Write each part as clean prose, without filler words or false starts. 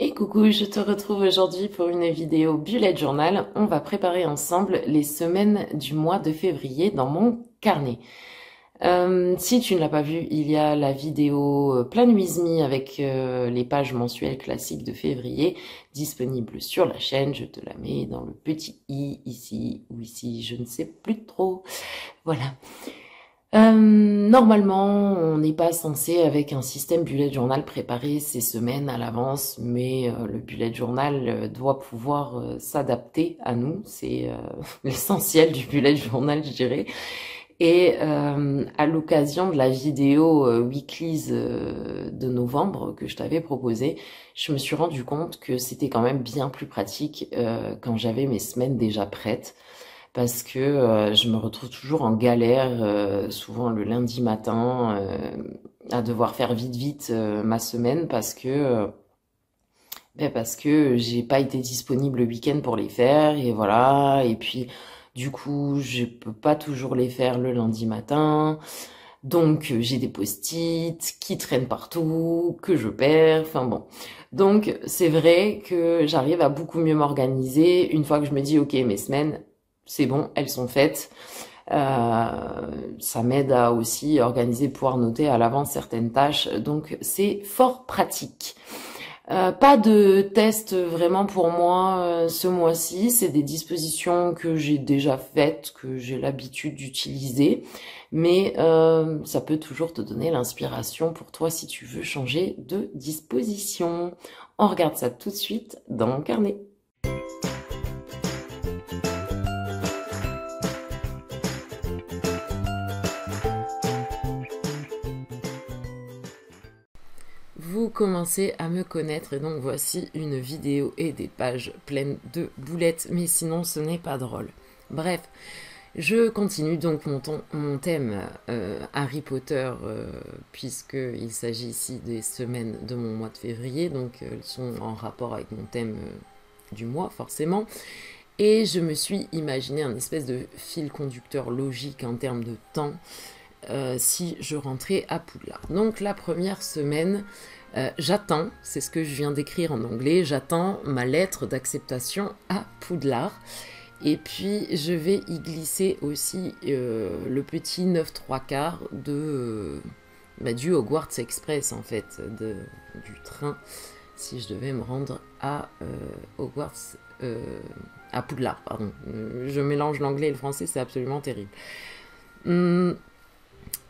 Et coucou, je te retrouve aujourd'hui pour une vidéo bullet journal. On va préparer ensemble les semaines du mois de février dans mon carnet. Si tu ne l'as pas vu, il y a la vidéo Plan With Me avec les pages mensuelles classiques de février disponible sur la chaîne. Je te la mets dans le petit i ici ou ici, je ne sais plus trop. Voilà. Normalement, on n'est pas censé, avec un système bullet journal, préparer ses semaines à l'avance, mais le bullet journal doit pouvoir s'adapter à nous. C'est l'essentiel du bullet journal, je dirais. Et à l'occasion de la vidéo Weeklies de novembre que je t'avais proposée, je me suis rendu compte que c'était quand même bien plus pratique quand j'avais mes semaines déjà prêtes. Parce que je me retrouve toujours en galère, souvent le lundi matin, à devoir faire vite ma semaine parce que j'ai pas été disponible le week-end pour les faire et voilà. Et puis du coup, je peux pas toujours les faire le lundi matin. Donc j'ai des post-it qui traînent partout, que je perds, enfin bon. Donc c'est vrai que j'arrive à beaucoup mieux m'organiser une fois que je me dis ok, mes semaines c'est bon, elles sont faites. Ça m'aide à aussi organiser, pouvoir noter à l'avance certaines tâches, donc c'est fort pratique. Pas de test vraiment pour moi ce mois-ci, c'est des dispositions que j'ai déjà faites, que j'ai l'habitude d'utiliser, mais ça peut toujours te donner l'inspiration pour toi si tu veux changer de disposition. On regarde ça tout de suite dans mon carnet. Vous commencez à me connaître et donc voici une vidéo et des pages pleines de boulettes, mais sinon ce n'est pas drôle. Bref, je continue donc mon thème Harry Potter, puisqu'il s'agit ici des semaines de mon mois de février, donc elles sont en rapport avec mon thème du mois forcément. Et je me suis imaginé un espèce de fil conducteur logique en termes de temps si je rentrais à Poudlard. Donc la première semaine, j'attends, c'est ce que je viens d'écrire en anglais, j'attends ma lettre d'acceptation à Poudlard. Et puis je vais y glisser aussi le petit 9 3/4 du Hogwarts Express en fait, du train, si je devais me rendre à Hogwarts, à Poudlard, pardon. Je mélange l'anglais et le français, c'est absolument terrible.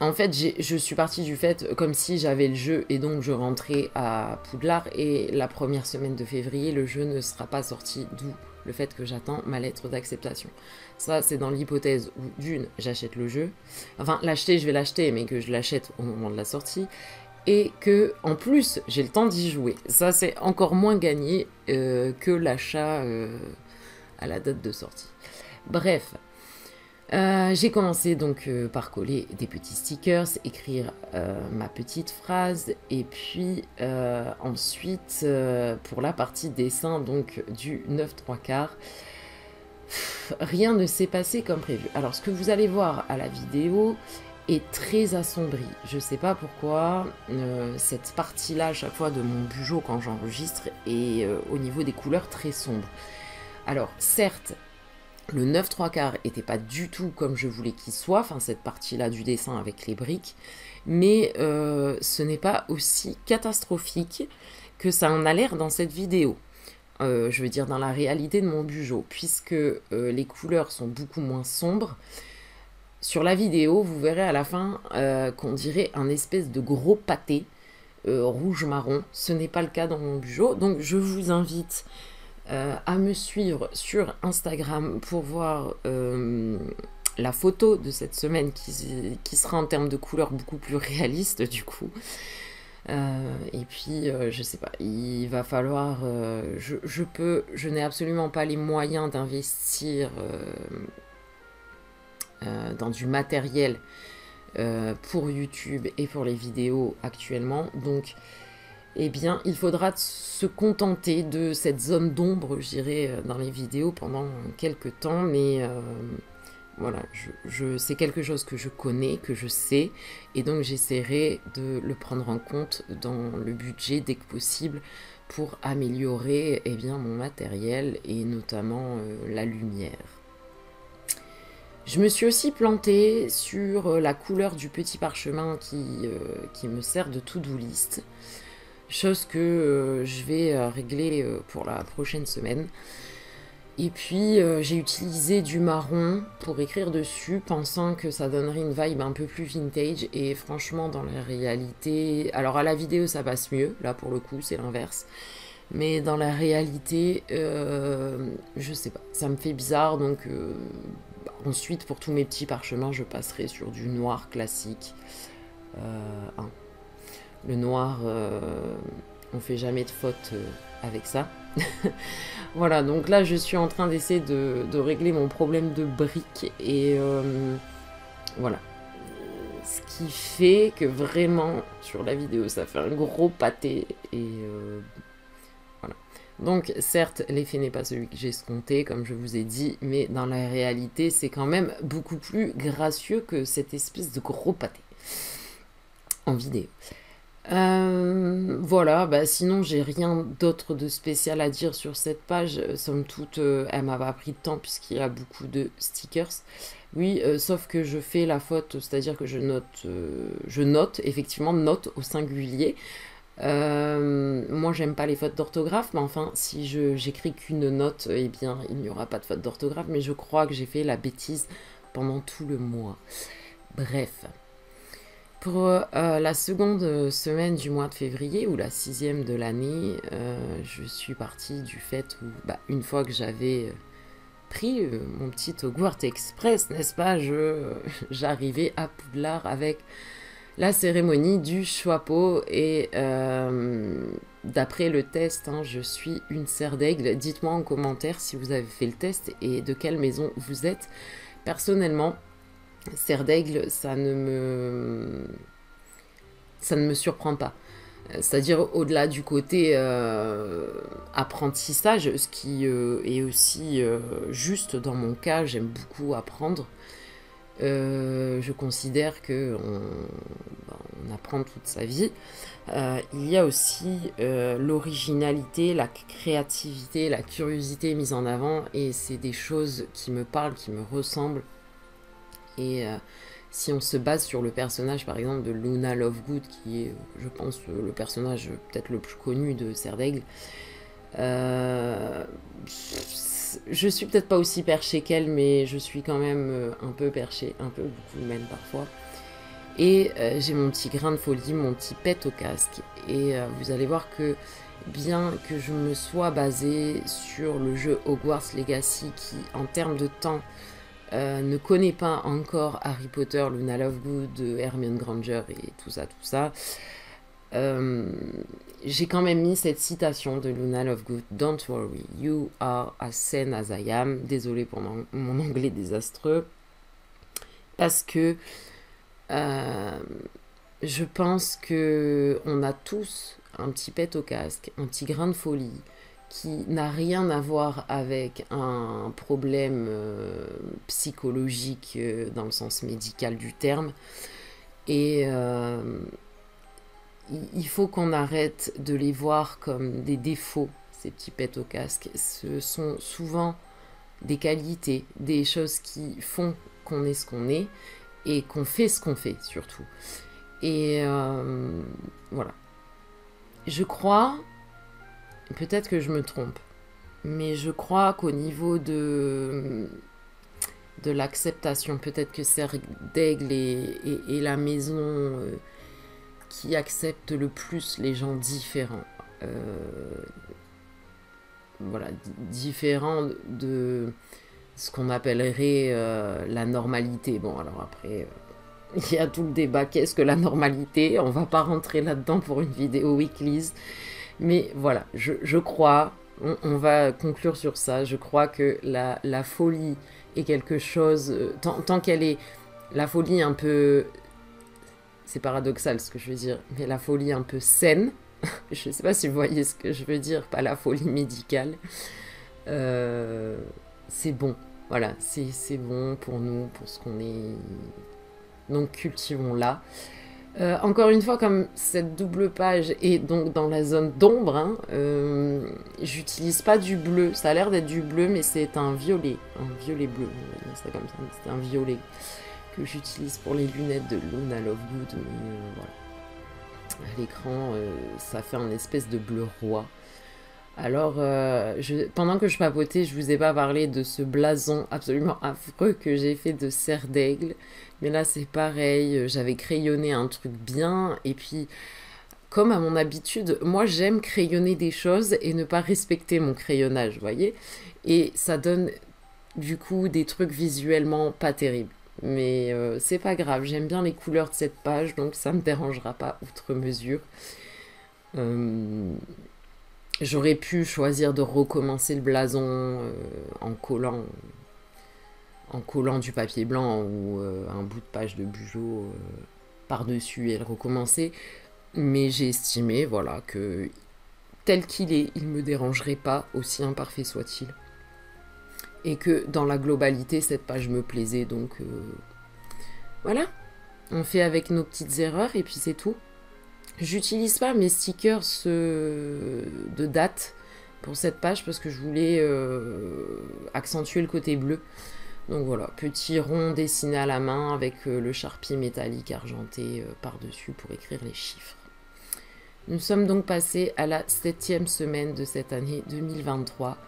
En fait, je suis partie du fait comme si j'avais le jeu et donc je rentrais à Poudlard et la première semaine de février, le jeu ne sera pas sorti, d'où le fait que j'attends ma lettre d'acceptation. Ça, c'est dans l'hypothèse où, d'une, j'achète le jeu, enfin, l'acheter, je vais l'acheter, mais que je l'achète au moment de la sortie, et que, en plus, j'ai le temps d'y jouer. Ça, c'est encore moins gagné que l'achat à la date de sortie. Bref, j'ai commencé donc par coller des petits stickers, écrire ma petite phrase et puis ensuite pour la partie dessin donc du 9 3/4, rien ne s'est passé comme prévu. Alors ce que vous allez voir à la vidéo est très assombri. Je sais pas pourquoi cette partie-là à chaque fois de mon bugeot quand j'enregistre est au niveau des couleurs très sombre. Alors certes, le 9 3/4 était pas du tout comme je voulais qu'il soit, enfin cette partie-là du dessin avec les briques, mais ce n'est pas aussi catastrophique que ça en a l'air dans cette vidéo. Je veux dire dans la réalité de mon bugeot, puisque les couleurs sont beaucoup moins sombres. Sur la vidéo, vous verrez à la fin qu'on dirait un espèce de gros pâté rouge-marron. Ce n'est pas le cas dans mon bugeot, donc je vous invite à me suivre sur Instagram pour voir la photo de cette semaine qui sera en termes de couleurs beaucoup plus réaliste du coup. Et puis je sais pas, il va falloir je n'ai absolument pas les moyens d'investir dans du matériel pour YouTube et pour les vidéos actuellement, donc eh bien, il faudra se contenter de cette zone d'ombre, je dirais, dans les vidéos pendant quelques temps, mais voilà, c'est quelque chose que je connais, que je sais, et donc j'essaierai de le prendre en compte dans le budget dès que possible pour améliorer eh bien, mon matériel et notamment la lumière. Je me suis aussi plantée sur la couleur du petit parchemin qui me sert de to-do list, chose que je vais régler pour la prochaine semaine. Et puis j'ai utilisé du marron pour écrire dessus, pensant que ça donnerait une vibe un peu plus vintage. Et franchement, dans la réalité, alors à la vidéo ça passe mieux, là pour le coup c'est l'inverse. Mais dans la réalité, je sais pas, ça me fait bizarre. Donc ensuite, pour tous mes petits parchemins, je passerai sur du noir classique. Hein. Le noir, on fait jamais de faute avec ça. Voilà, donc là je suis en train d'essayer de régler mon problème de briques et voilà. Ce qui fait que vraiment sur la vidéo ça fait un gros pâté et voilà. Donc certes l'effet n'est pas celui que j'ai escompté comme je vous ai dit, mais dans la réalité c'est quand même beaucoup plus gracieux que cette espèce de gros pâté en vidéo. Voilà, bah sinon j'ai rien d'autre de spécial à dire sur cette page. Somme toute, elle m'a pas pris de temps puisqu'il y a beaucoup de stickers. Oui, sauf que je fais la faute, c'est-à-dire que je note, effectivement, note au singulier. Moi j'aime pas les fautes d'orthographe, mais enfin si j'écris qu'une note, eh bien il n'y aura pas de faute d'orthographe, mais je crois que j'ai fait la bêtise pendant tout le mois. Bref. Pour la seconde semaine du mois de février, ou la 6e de l'année, je suis partie du fait où, une fois que j'avais pris mon petit Hogwarts Express, n'est-ce pas, j'arrivais à Poudlard avec la cérémonie du Choixpeau. Et d'après le test, hein, je suis une serre d'aigle. Dites-moi en commentaire si vous avez fait le test et de quelle maison vous êtes. Personnellement, serre d'aigle, ça ne me surprend pas. C'est-à-dire au-delà du côté apprentissage, ce qui est aussi juste dans mon cas, j'aime beaucoup apprendre. Je considère que on apprend toute sa vie. Il y a aussi l'originalité, la créativité, la curiosité mise en avant, et c'est des choses qui me parlent, qui me ressemblent. Et si on se base sur le personnage, par exemple, de Luna Lovegood, qui est, je pense, le personnage peut-être le plus connu de Serre d'Aigle, je suis peut-être pas aussi perchée qu'elle, mais je suis quand même un peu perchée, un peu beaucoup même parfois. Et j'ai mon petit grain de folie, mon petit pet au casque. Et vous allez voir que bien que je me sois basée sur le jeu Hogwarts Legacy, qui en termes de temps ne connaît pas encore Harry Potter, Luna Lovegood, Hermione Granger et tout ça, j'ai quand même mis cette citation de Luna Lovegood: Don't worry, you are as sane as I am. Désolée pour mon anglais désastreux. Parce que je pense que on a tous un petit pet au casque, un petit grain de folie, qui n'a rien à voir avec un problème psychologique dans le sens médical du terme. Et il faut qu'on arrête de les voir comme des défauts, ces petits pets au casque. Ce sont souvent des qualités, des choses qui font qu'on est ce qu'on est et qu'on fait ce qu'on fait surtout. Et voilà. Je crois, peut-être que je me trompe, mais je crois qu'au niveau de l'acceptation, peut-être que Serre d'Aigle est la maison qui accepte le plus les gens différents. Voilà, différents de ce qu'on appellerait la normalité. Bon, alors après, il y a tout le débat, qu'est-ce que la normalité? On va pas rentrer là-dedans pour une vidéo weeklies. Mais voilà, je crois, on va conclure sur ça, je crois que la folie est quelque chose, tant qu'elle est, la folie un peu, c'est paradoxal ce que je veux dire, mais la folie un peu saine, je sais pas si vous voyez ce que je veux dire, pas la folie médicale, c'est bon, voilà, c'est bon pour nous, pour ce qu'on est, donc cultivons-la. Encore une fois, comme cette double page est donc dans la zone d'ombre, hein, j'utilise pas du bleu. Ça a l'air d'être du bleu, mais c'est un violet bleu. On va dire ça comme ça. C'est un violet que j'utilise pour les lunettes de Luna Lovegood. Mais voilà. À l'écran, ça fait un espèce de bleu roi. Alors, pendant que je papotais, je vous ai pas parlé de ce blason absolument affreux que j'ai fait de cerf d'aigle. Mais là, c'est pareil. J'avais crayonné un truc bien. Et puis, comme à mon habitude, moi, j'aime crayonner des choses et ne pas respecter mon crayonnage, vous voyez. Et ça donne, du coup, des trucs visuellement pas terribles. Mais c'est pas grave. J'aime bien les couleurs de cette page, donc ça me dérangera pas outre mesure. Euh, J'aurais pu choisir de recommencer le blason en collant du papier blanc ou un bout de page de Bugeaud par-dessus et le recommencer. Mais j'ai estimé, voilà, que tel qu'il est, il ne me dérangerait pas, aussi imparfait soit-il. Et que dans la globalité, cette page me plaisait, donc voilà. On fait avec nos petites erreurs et puis c'est tout. J'utilise pas mes stickers de date pour cette page parce que je voulais accentuer le côté bleu. Donc voilà, petit rond dessiné à la main avec le Sharpie métallique argenté par-dessus pour écrire les chiffres. Nous sommes donc passés à la 7e semaine de cette année 2023.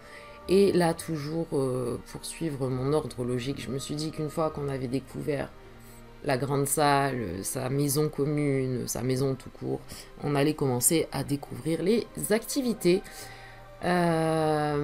Et là, toujours pour suivre mon ordre logique, je me suis dit qu'une fois qu'on avait découvert la grande salle, sa maison commune, sa maison tout court, on allait commencer à découvrir les activités à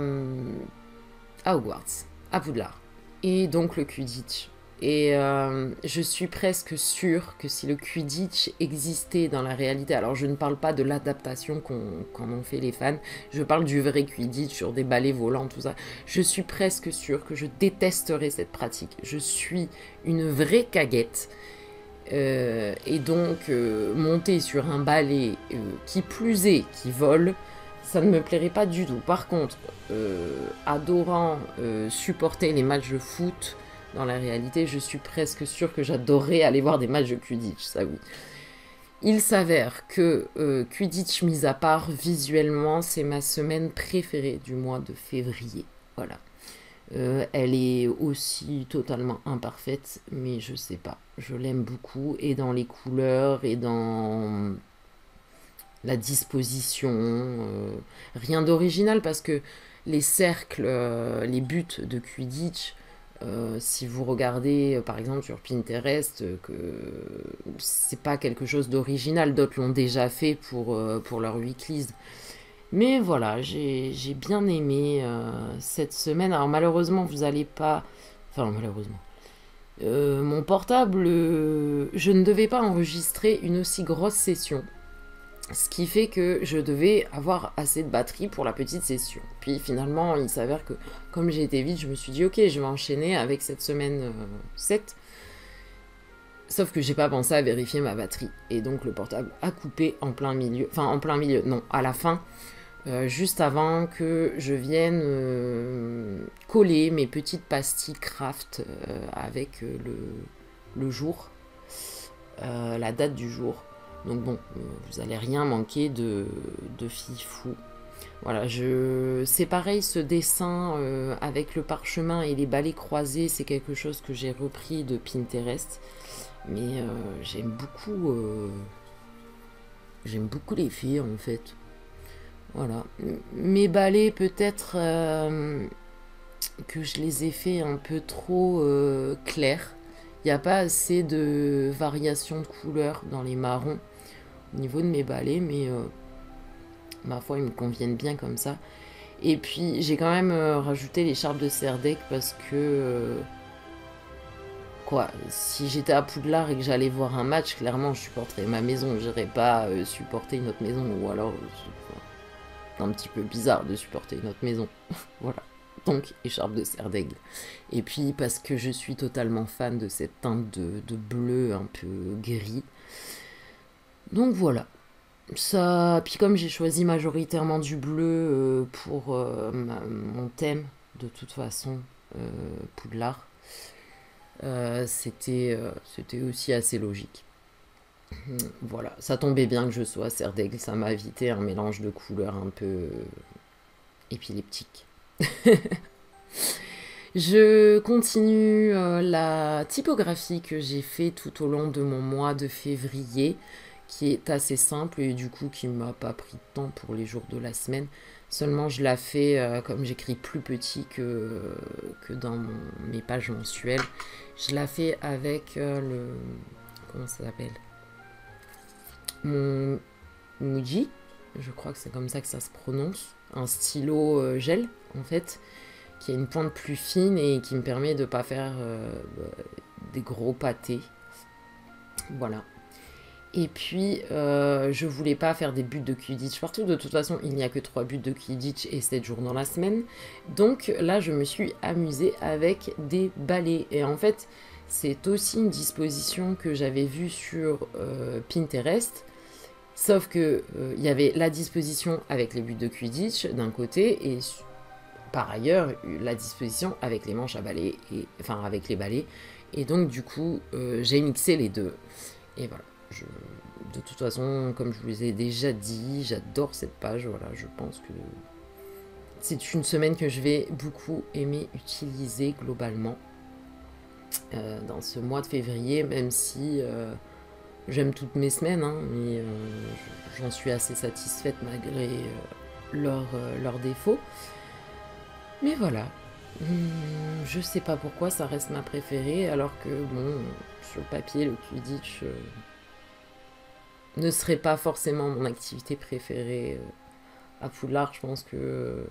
Hogwarts, à Poudlard. Et donc le Quidditch. Et je suis presque sûre que si le Quidditch existait dans la réalité, alors je ne parle pas de l'adaptation qu'en ont fait les fans, je parle du vrai Quidditch sur des balais volants, tout ça. Je suis presque sûre que je détesterais cette pratique. Je suis une vraie caguette. Et donc, monter sur un balai qui plus est, qui vole, ça ne me plairait pas du tout. Par contre, adorant supporter les matchs de foot, dans la réalité, je suis presque sûre que j'adorerais aller voir des matchs de Quidditch, ça oui. Il s'avère que Quidditch mis à part, visuellement, c'est ma semaine préférée du mois de février. Voilà. Elle est aussi totalement imparfaite, mais je sais pas. Je l'aime beaucoup, et dans les couleurs, et dans la disposition. Rien d'original, parce que les cercles, les buts de Quidditch, si vous regardez par exemple sur Pinterest, que c'est pas quelque chose d'original, d'autres l'ont déjà fait pour leur weeklies. Mais voilà, j'ai bien aimé cette semaine. Alors malheureusement, vous allez pas... Enfin malheureusement. Mon portable, je ne devais pas enregistrer une aussi grosse session. Ce qui fait que je devais avoir assez de batterie pour la petite session. Puis finalement, il s'avère que comme j'ai été vite, je me suis dit ok, je vais enchaîner avec cette semaine 7. Sauf que j'ai pas pensé à vérifier ma batterie. Et donc le portable a coupé en plein milieu. Enfin en plein milieu, non, à la fin. Juste avant que je vienne coller mes petites pastilles craft avec le jour, la date du jour. Donc bon, vous allez rien manquer de fifou. Voilà, c'est pareil, ce dessin avec le parchemin et les balais croisés, c'est quelque chose que j'ai repris de Pinterest. Mais j'aime beaucoup les filles en fait. Voilà. Mes balais, peut-être que je les ai fait un peu trop clairs. Il n'y a pas assez de variation de couleurs dans les marrons au niveau de mes balais, mais ma foi, ils me conviennent bien comme ça. Et puis, j'ai quand même rajouté l'écharpe de Serdaigle parce que... quoi, si j'étais à Poudlard et que j'allais voir un match, clairement, je supporterais ma maison. Je n'irais pas supporter une autre maison, ou alors... c'est un petit peu bizarre de supporter une autre maison. Voilà. Donc, écharpe de Serdaigle. Et puis, parce que je suis totalement fan de cette teinte de bleu un peu gris. Donc, voilà. Ça, puis comme j'ai choisi majoritairement du bleu pour mon thème, de toute façon, Poudlard, c'était aussi assez logique. Voilà, ça tombait bien que je sois serre d'aigle, ça m'a évité un mélange de couleurs un peu épileptique. Je continue la typographie que j'ai fait tout au long de mon mois de février, qui est assez simple et du coup qui m'a pas pris de temps pour les jours de la semaine. Seulement je la fais comme j'écris plus petit que dans mes pages mensuelles. Je la fais avec le... Comment ça s'appelle? Mon Muji, je crois que c'est comme ça que ça se prononce. Un stylo gel en fait, qui a une pointe plus fine et qui me permet de ne pas faire des gros pâtés. Voilà. Et puis, je voulais pas faire des buts de Quidditch partout. De toute façon, il n'y a que 3 buts de Quidditch et 7 jours dans la semaine. Donc là, je me suis amusée avec des balais. Et en fait, c'est aussi une disposition que j'avais vue sur Pinterest. Sauf que il y avait la disposition avec les buts de Quidditch d'un côté et par ailleurs la disposition avec les manches à balai, enfin avec les balais. Et donc du coup, j'ai mixé les deux. Et voilà. De toute façon, comme je vous les ai déjà dit, j'adore cette page. Voilà, je pense que c'est une semaine que je vais beaucoup aimer utiliser globalement dans ce mois de février, même si j'aime toutes mes semaines, hein, mais j'en suis assez satisfaite malgré leurs défauts. Mais voilà, je sais pas pourquoi ça reste ma préférée, alors que bon, sur le papier, le Quidditch ne serait pas forcément mon activité préférée à Poudlard. Je pense que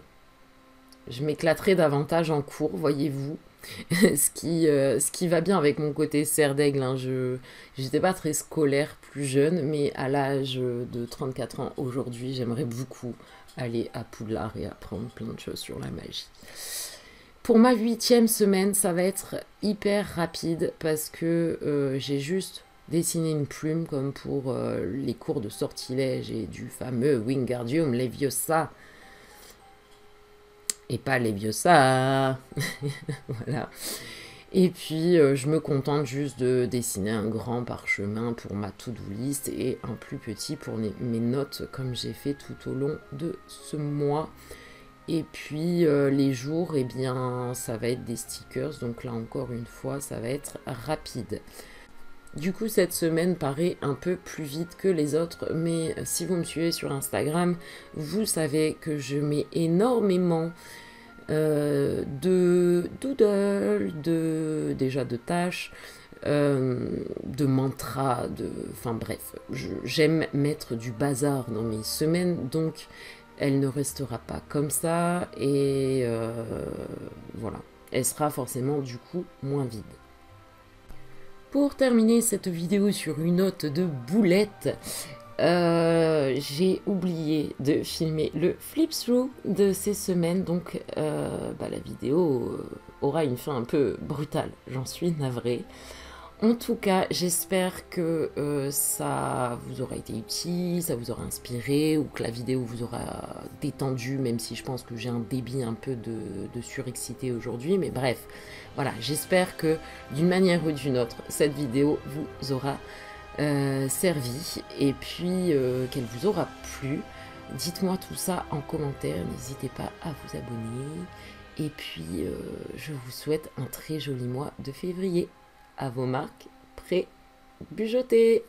je m'éclaterais davantage en cours, voyez-vous. Ce qui va bien avec mon côté serre d'aigle. Hein. J'étais pas très scolaire plus jeune, mais à l'âge de 34 ans aujourd'hui, j'aimerais beaucoup aller à Poudlard et apprendre plein de choses sur la magie. Pour ma 8e semaine, ça va être hyper rapide parce que j'ai juste dessiné une plume comme pour les cours de sortilège et du fameux Wingardium Leviosa. Et pas Leviosa. Voilà. Et puis, je me contente juste de dessiner un grand parchemin pour ma to-do list et un plus petit pour mes notes, comme j'ai fait tout au long de ce mois. Et puis, les jours, eh bien, ça va être des stickers. Donc là, encore une fois, ça va être rapide. Du coup, cette semaine paraît un peu plus vite que les autres, mais si vous me suivez sur Instagram, vous savez que je mets énormément de doodles, déjà de tâches, de mantras, enfin bref, j'aime mettre du bazar dans mes semaines, donc elle ne restera pas comme ça et voilà, elle sera forcément du coup moins vide. Pour terminer cette vidéo sur une note de boulette, j'ai oublié de filmer le flip-through de ces semaines, donc la vidéo aura une fin un peu brutale, j'en suis navrée. En tout cas, j'espère que ça vous aura été utile, ça vous aura inspiré, ou que la vidéo vous aura détendu, même si je pense que j'ai un débit un peu de surexcité aujourd'hui. Mais bref, voilà, j'espère que d'une manière ou d'une autre, cette vidéo vous aura servi et puis qu'elle vous aura plu. Dites-moi tout ça en commentaire, n'hésitez pas à vous abonner. Et puis, je vous souhaite un très joli mois de février. À vos marques, prêts, bujotés!